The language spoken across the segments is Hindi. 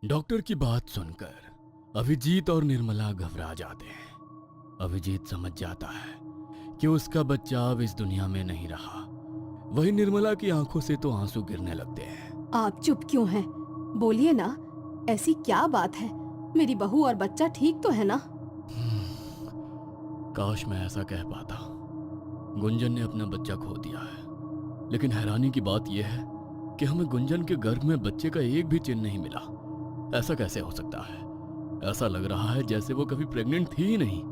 डॉक्टर की बात सुनकर अभिजीत और निर्मला घबरा जाते हैं। अभिजीत समझ जाता है कि उसका बच्चा अब इस दुनिया में नहीं रहा। वही निर्मला की आंखों से तो आंसू गिरने लगते हैं। आप चुप क्यों हैं? बोलिए ना, ऐसी क्या बात है? मेरी बहू और बच्चा ठीक तो है ना? काश मैं ऐसा कह पाता। गुंजन ने अपना बच्चा खो दिया है, लेकिन हैरानी की बात यह है कि हमें गुंजन के गर्भ में बच्चे का एक भी चिन्ह नहीं मिला। ऐसा कैसे हो सकता है? ऐसा लग रहा है जैसे वो कभी प्रेग्नेंट थी ही नहीं।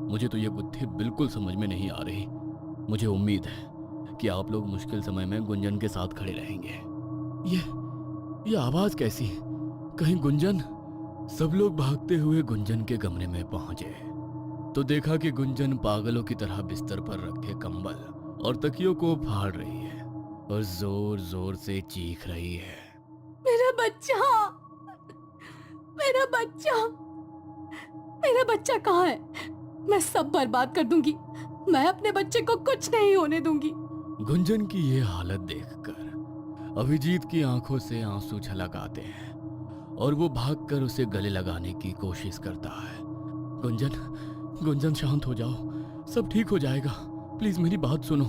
मुझे तो ये बुद्धि बिल्कुल समझ में नहीं आ रही। मुझे उम्मीद है कि आप लोग मुश्किल समय में गुंजन के साथ खड़े रहेंगे। ये आवाज कैसी? कहीं गुंजन? सब लोग भागते हुए गुंजन के कमरे में पहुंचे तो देखा कि गुंजन पागलों की तरह बिस्तर पर रखे कंबल और तकियों को फाड़ रही है और जोर जोर से चीख रही है। मेरा बच्चा, मेरा बच्चा, मेरा बच्चा कहाँ है? मैं सब बर्बाद कर दूंगी। मैं अपने बच्चे को कुछ नहीं होने दूंगी। गुंजन की ये हालत देखकर अभिजीत की आंखों से आंसू छलक आते हैं और वो भागकर उसे गले लगाने की कोशिश करता है। गुंजन शांत हो जाओ, सब ठीक हो जाएगा, प्लीज मेरी बात सुनो।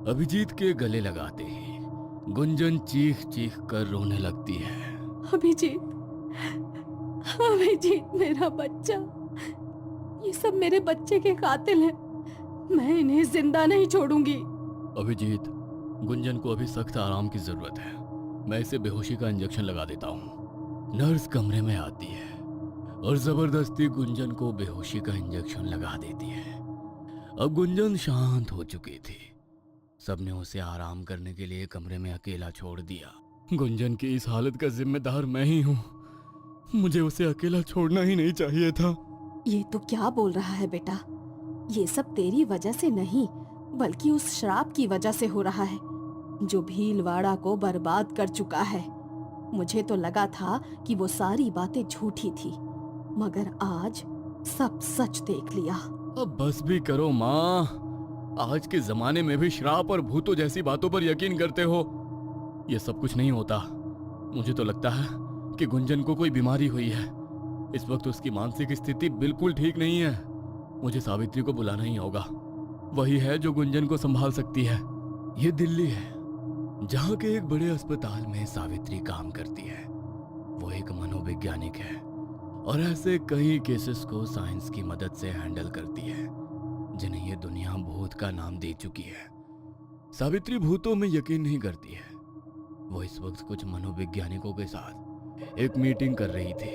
अभिजीत के गले लगाते ही गुंजन चीख चीख कर रोने लगती है। अभिजीत, अभिजीत, मेरा बच्चा, ये सब मेरे बच्चे के कातिल हैं। मैं इन्हें जिंदा नहीं छोड़ूंगी। अभिजीत, गुंजन को अभी सख्त आराम की जरूरत है। मैं इसे बेहोशी का इंजेक्शन लगा देता हूँ। नर्स कमरे में आती है और जबरदस्ती गुंजन को बेहोशी का इंजेक्शन लगा देती है। अब गुंजन शांत हो चुकी थी। सबने उसे आराम करने के लिए कमरे में अकेला छोड़ दिया। गुंजन की इस हालत का जिम्मेदार मैं ही हूँ। मुझे उसे अकेला छोड़ना ही नहीं चाहिए था। ये तो क्या बोल रहा है बेटा? ये सब तेरी वजह से नहीं, बल्कि उस श्राप की वजह से हो रहा है जो भीलवाड़ा को बर्बाद कर चुका है। मुझे तो लगा था कि वो सारी बातें झूठी थी, मगर आज सब सच देख लिया। अब बस भी करो माँ। आज के जमाने में भी श्राप और भूतों जैसी बातों पर यकीन करते हो? ये सब कुछ नहीं होता। मुझे तो लगता है कि गुंजन को कोई बीमारी हुई है। इस वक्त उसकी मानसिक स्थिति बिल्कुल ठीक नहीं है। मुझे सावित्री को बुलाना ही होगा। वही है जो गुंजन को संभाल सकती है। ये दिल्ली है, जहाँ के एक बड़े अस्पताल में सावित्री काम करती है। वो एक मनोवैज्ञानिक है और ऐसे कई केसेस को साइंस की मदद से हैंडल करती है जिन्हें ये दुनिया भूत का नाम दे चुकी है। सावित्री भूतों में यकीन नहीं करती है। वो इस वक्त कुछ मनोवैज्ञानिकों के साथ एक मीटिंग कर रही थी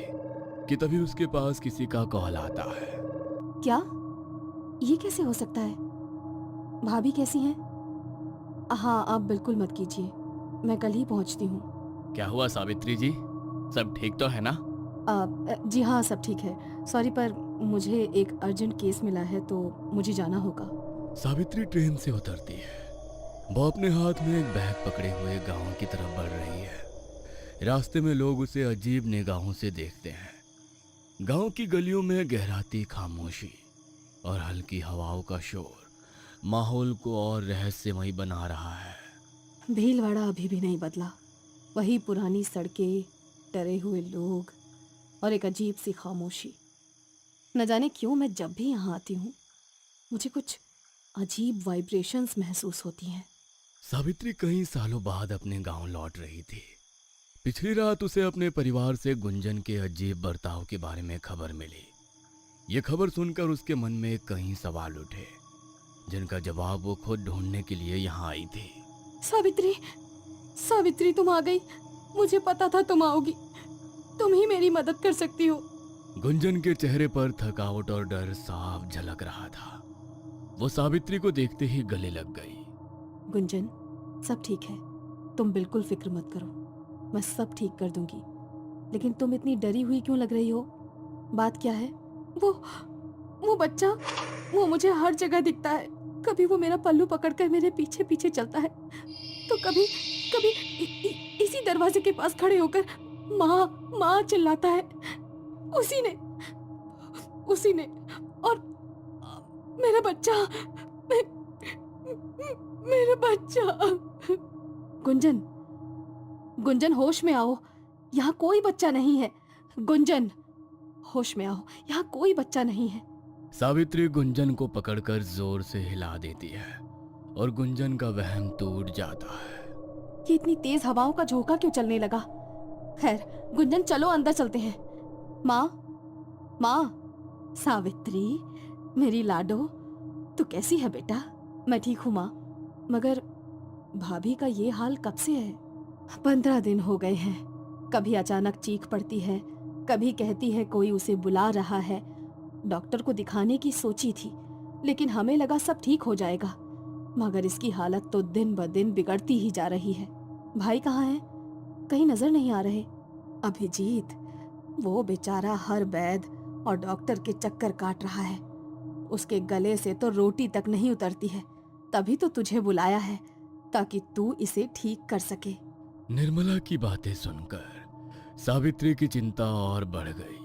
कि तभी उसके पास किसी का कॉल आता है। क्या? ये कैसे हो सकता है? भाभी कैसी हैं? हाँ, आप बिल्कुल मत कीजिए, मैं कल ही पहुंचती हूँ। क्या हुआ सावित्री जी, सब ठीक तो है ना? जी हाँ, सब ठीक है। सॉरी, पर मुझे एक अर्जेंट केस मिला है तो मुझे जाना होगा। सावित्री ट्रेन से उतरती है। वो अपने हाथ में एक बैग पकड़े हुए गांव की तरफ बढ़ रही है। रास्ते में लोग उसे अजीब निगाहों से देखते हैं। गांव की गलियों में गहराती खामोशी और हल्की हवाओं का शोर माहौल को और रहस्यमयी बना रहा है। भीलवाड़ा अभी भी नहीं बदला। वही पुरानी सड़कें, डरे हुए लोग और एक अजीब सी खामोशी। न जाने क्यों मैं जब भी यहाँ आती हूँ मुझे कुछ अजीब वाइब्रेशंस महसूस होती हैं। सावित्री कई सालों बाद अपने गांव लौट रही थी। पिछली रात उसे अपने परिवार से गुंजन के अजीब बर्ताव के बारे में खबर मिली। ये खबर सुनकर उसके मन में कई सवाल उठे जिनका जवाब वो खुद ढूंढने के लिए यहाँ आई थी। सावित्री, सावित्री, तुम आ गई। मुझे पता था तुम आओगी। तुम ही मेरी मदद कर सकती हो। गुंजन के चेहरे पर थकावट और डर साफ झलक रहा था। वो सावित्री को देखते ही गले लग गई। गुंजन, सब ठीक है, तुम बिल्कुल फिक्र मत करो, मैं सब ठीक कर दूंगी। लेकिन तुम इतनी डरी हुई क्यों लग रही हो? बात क्या है? वो बच्चा, वो मुझे हर जगह दिखता है। कभी वो मेरा पल्लू पकड़कर मेरे पीछे पीछे चलता है, तो कभी कभी इसी दरवाजे के पास खड़े होकर माँ माँ चिल्लाता है। उसी ने और मेरा बच्चा, मेरा बच्चा। गुंजन, गुंजन, होश में आओ। यहाँ कोई बच्चा नहीं है। गुंजन, होश में आओ, यहाँ कोई बच्चा नहीं है। सावित्री गुंजन को पकड़कर जोर से हिला देती है और गुंजन का वहम टूट जाता है। ये इतनी तेज हवाओं का झोंका क्यों चलने लगा? खैर, गुंजन चलो अंदर चलते हैं। माँ, माँ, सावित्री, मेरी लाडो, तू कैसी है बेटा? मैं ठीक हूँ माँ, मगर भाभी का ये हाल कब से है? 15 दिन हो गए हैं। कभी अचानक चीख पड़ती है, कभी कहती है कोई उसे बुला रहा है। डॉक्टर को दिखाने की सोची थी, लेकिन हमें लगा सब ठीक हो जाएगा, मगर इसकी हालत तो दिन ब दिन बिगड़ती ही जा रही है। भाई कहाँ है? कहीं नजर नहीं आ रहे। अभिजीत, वो बेचारा हर वैद और डॉक्टर के चक्कर काट रहा है। उसके गले से तो रोटी तक नहीं उतरती है। तभी तो तुझे बुलाया है, ताकि तू इसे ठीक कर सके। निर्मला की बातें सुनकर सावित्री की चिंता और बढ़ गई।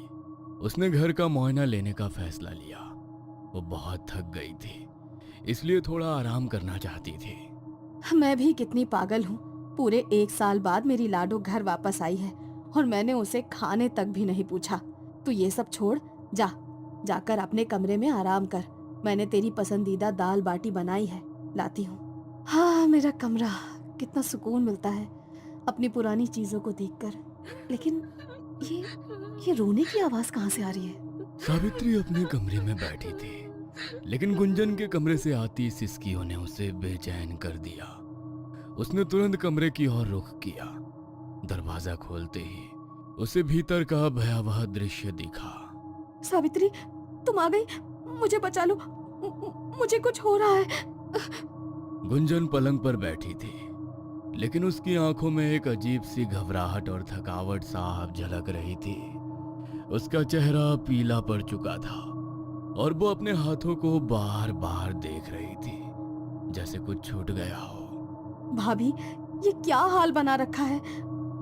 उसने घर का मुआयना लेने का फैसला लिया। वो बहुत थक गई थी, इसलिए थोड़ा आराम करना चाहती थी। मैं भी कितनी पागल हूँ। पूरे 1 साल बाद मेरी लाडो घर वापस आई है और मैंने उसे खाने तक भी नहीं पूछा। तू ये सब छोड़, जाकर अपने कमरे में आराम कर। मैंने तेरी पसंदीदा दाल बाटी बनाई है, लाती हूँ। हाँ, मेरा कमरा, कितना सुकून मिलता है अपनी पुरानी चीजों को देखकर। लेकिन ये रोने की आवाज कहाँ से आ रही है? सावित्री अपने कमरे में बैठी थी, लेकिन गुंजन के कमरे से आती सिसकियों ने उसे बेचैन कर दिया। उसने तुरंत कमरे की ओर रुख किया। दरवाजा खोलते ही उसे भीतर का भयावह दृश्य दिखा। सावित्री, तुम आ गई, मुझे बचा लो, मुझे कुछ हो रहा है। गुंजन पलंग पर बैठी थी, लेकिन उसकी आंखों में एक अजीब सी घबराहट और थकावट साफ झलक रही थी। उसका चेहरा पीला पड़ चुका था और वो अपने हाथों को बार बार देख रही थी, जैसे कुछ छूट गया हो। भाभी, ये क्या हाल बना रखा है?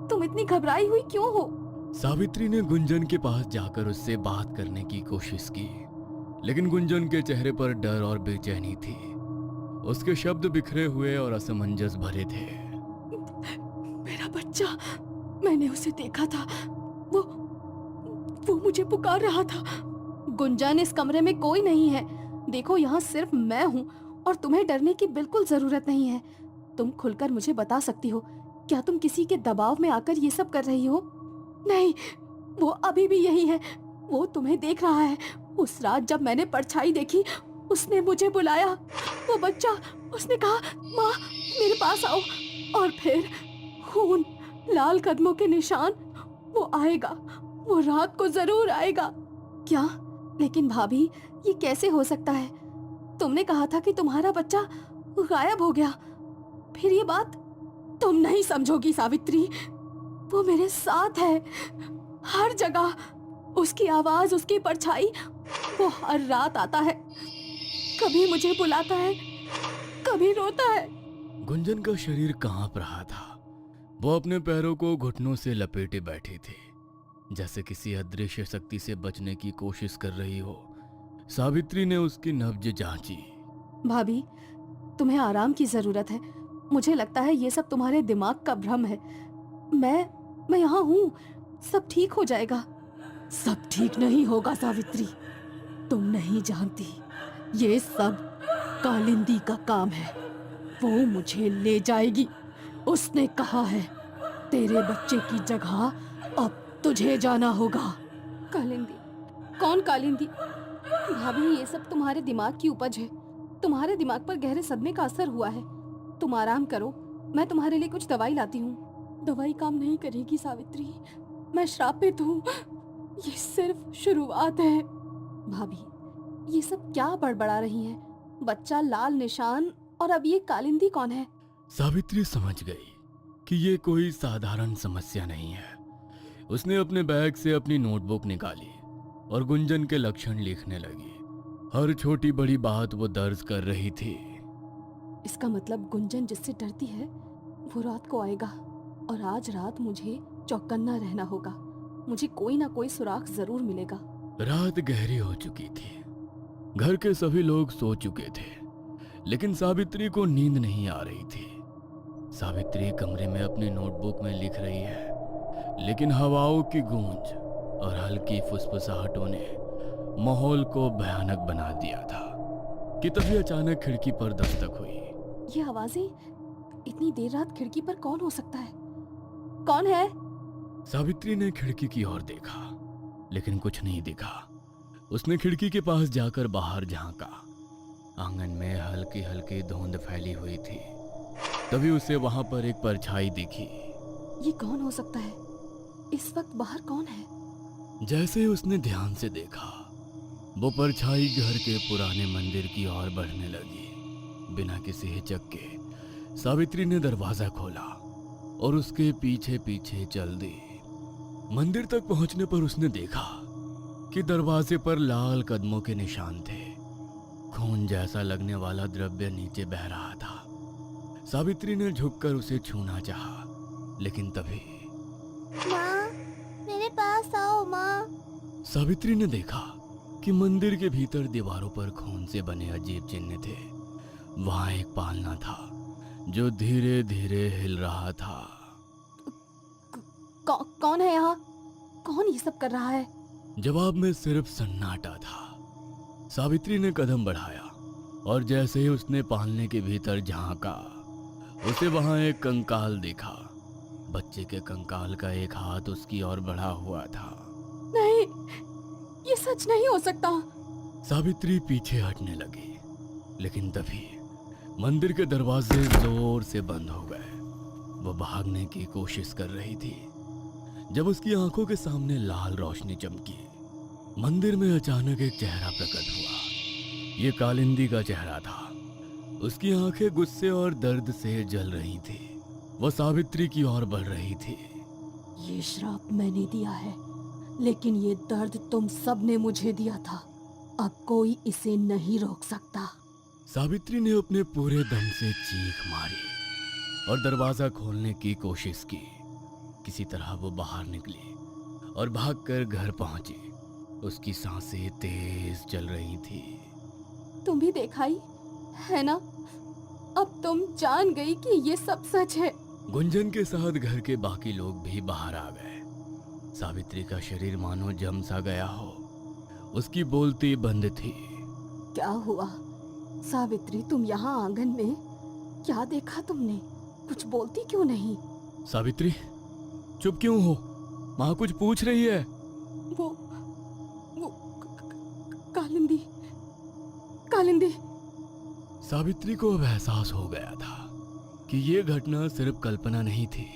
तुम इतनी घबराई हुई क्यों हो? सावित्री ने गुंजन के पास जाकर उससे बात करने की कोशिश की, लेकिन गुंजन के चेहरे पर डर और बेचैनी थी। उसके शब्द बिखरे हुए और असमंजस भरे थे। मेरा बच्चा, मैंने उसे देखा था, वो मुझे पुकार रहा था। गुंजन, इस कमरे में कोई नहीं है। देखो, यहाँ सिर्फ मैं हूँ और तुम्हें डरने की बिल्कुल जरूरत नहीं है। तुम खुलकर मुझे बता सकती हो, क्या तुम किसी के दबाव में आकर ये सब कर रही हो? नहीं, वो अभी भी यही है। वो तुम्हें देख रहा है। उस रात जब मैंने परछाई देखी, उसने मुझे बुलाया। वो बच्चा, उसने कहा, माँ मेरे पास आओ। और फिर खून, लाल कदमों के निशान। वो आएगा, वो रात को जरूर आएगा। क्या? लेकिन भाभी, ये कैसे हो सकता है? तुमने कहा था कि तुम्हारा बच्चा गायब हो गया। फिर ये बात तुम नहीं समझोगी सावित्री। वो मेरे साथ है, हर जगह। उसकी आवाज, उसकी परछाई, वो हर रात आता है। कभी मुझे बुलाता है, कभी रोता है। गुंजन का शरीर कांप रहा था। वो अपने पैरों को घुटनों से लपेटे बैठी थी, जैसे किसी अदृश्य शक्ति से बचने की कोशिश कर रही हो। सावित्री ने उसकी नब्ज जांची। भाभी, तुम्हें आराम की जरूरत है। मुझे लगता है ये सब तुम्हारे दिमाग का भ्रम है। मैं यहाँ हूँ, सब ठीक हो जाएगा। सब ठीक नहीं होगा सावित्री, तुम नहीं जानती। ये सब कालिंदी का काम है। वो मुझे ले जाएगी। उसने कहा है, तेरे बच्चे की जगह अब तुझे जाना होगा। कालिंदी? कौन कालिंदी? भाभी, ये सब तुम्हारे दिमाग की उपज है। तुम्हारे दिमाग पर गहरे सदमे का असर हुआ है। तुम आराम करो, मैं तुम्हारे लिए कुछ दवाई लाती हूँ। दवाई काम नहीं करेगी सावित्री, मैं श्रापित हूँ। ये सिर्फ शुरुआत है। भाभी, ये सब क्या बड़बड़ा रही हैं? बच्चा, लाल निशान, और अब ये कालिंदी कौन है? सावित्री समझ गई कि ये कोई साधारण समस्या नहीं है। उसने अपने बैग से अपनी नोटबुक निकाली और गुंजन के लक्षण लिखने लगी। हर छोटी बड़ी बात वो दर्ज कर रही थी। इसका मतलब गुंजन जिससे डरती है वो रात को आएगा, और आज रात मुझे चौकन्ना रहना होगा। मुझे कोई ना कोई सुराग जरूर मिलेगा। रात गहरी हो चुकी थी। घर के सभी लोग सो चुके थे, लेकिन सावित्री को नींद नहीं आ रही थी। सावित्री कमरे में अपनी नोटबुक में लिख रही है, लेकिन हवाओं की गूंज और हल्की फुसफुसाहटों ने माहौल को भयानक बना दिया था कि तभी अचानक खिड़की पर दस्तक हुई। ये आवाजें, इतनी देर रात खिड़की पर कौन हो सकता है? कौन है? सावित्री ने खिड़की की ओर देखा, लेकिन कुछ नहीं दिखा। उसने खिड़की के पास जाकर बाहर झांका। आंगन में हल्की हल्की धुंध फैली हुई थी। तभी उसे वहां पर एक परछाई दिखी। ये कौन हो सकता है? इस वक्त बाहर कौन है? जैसे ही उसने ध्यान से देखा, वो परछाई घर के पुराने मंदिर की ओर बढ़ने लगी। बिना किसी हिचक के सावित्री ने दरवाजा खोला और उसके पीछे पीछे चल दी। मंदिर तक पहुंचने पर उसने देखा कि दरवाजे पर लाल कदमों के निशान थे। खून जैसा लगने वाला द्रव्य नीचे बह रहा था। सावित्री ने झुककर उसे छूना चाहा, लेकिन तभी माँ, मेरे पास आओ माँ। सावित्री ने देखा कि मंदिर के भीतर दीवारों पर खून से बने अजीब चिन्ह थे। वहां एक पालना था जो धीरे धीरे हिल रहा था। कौन है यहाँ? कौन ये सब कर रहा है? जवाब में सिर्फ सन्नाटा था। सावित्री ने कदम बढ़ाया और जैसे ही उसने पालने के भीतर झांका, उसे वहां एक कंकाल देखा। बच्चे के कंकाल का एक हाथ उसकी ओर बढ़ा हुआ था। नहीं, ये सच नहीं हो सकता। सावित्री पीछे हटने लगी, लेकिन तभी मंदिर के दरवाजे जोर से बंद हो गए। वो भागने की कोशिश कर रही थी जब उसकी आंखों के सामने लाल रोशनी चमकी। मंदिर में अचानक एक चेहरा प्रकट हुआ। ये कालिंदी का चेहरा था। उसकी आंखें गुस्से और दर्द से जल रही थी। वो सावित्री की ओर बढ़ रही थी। ये श्राप मैंने दिया है, लेकिन ये दर्द तुम सब ने मुझे दिया था। अब कोई इसे नहीं रोक सकता। सावित्री ने अपने पूरे दम से चीख मारी और दरवाजा खोलने की कोशिश की। किसी तरह वो बाहर निकली और भागकर घर पहुंची। उसकी सांसें तेज चल रही थी। तुम भी देखाई है ना? अब तुम जान गई कि ये सब सच है। गुंजन के साथ घर के बाकी लोग भी बाहर आ गए। सावित्री का शरीर मानो जम सा गया हो। उसकी बोलती बंद थी। क्या हुआ सावित्री, तुम यहाँ आंगन में क्या देखा तुमने? कुछ बोलती क्यों नहीं? सावित्री, चुप क्यों हो? माँ कुछ पूछ रही है। वो कालिंदी कालिंदी। सावित्री को अब एहसास हो गया था कि ये घटना सिर्फ कल्पना नहीं थी।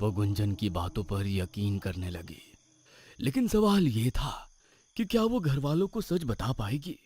वो गुंजन की बातों पर यकीन करने लगी, लेकिन सवाल ये था कि क्या वो घर वालों को सच बता पाएगी।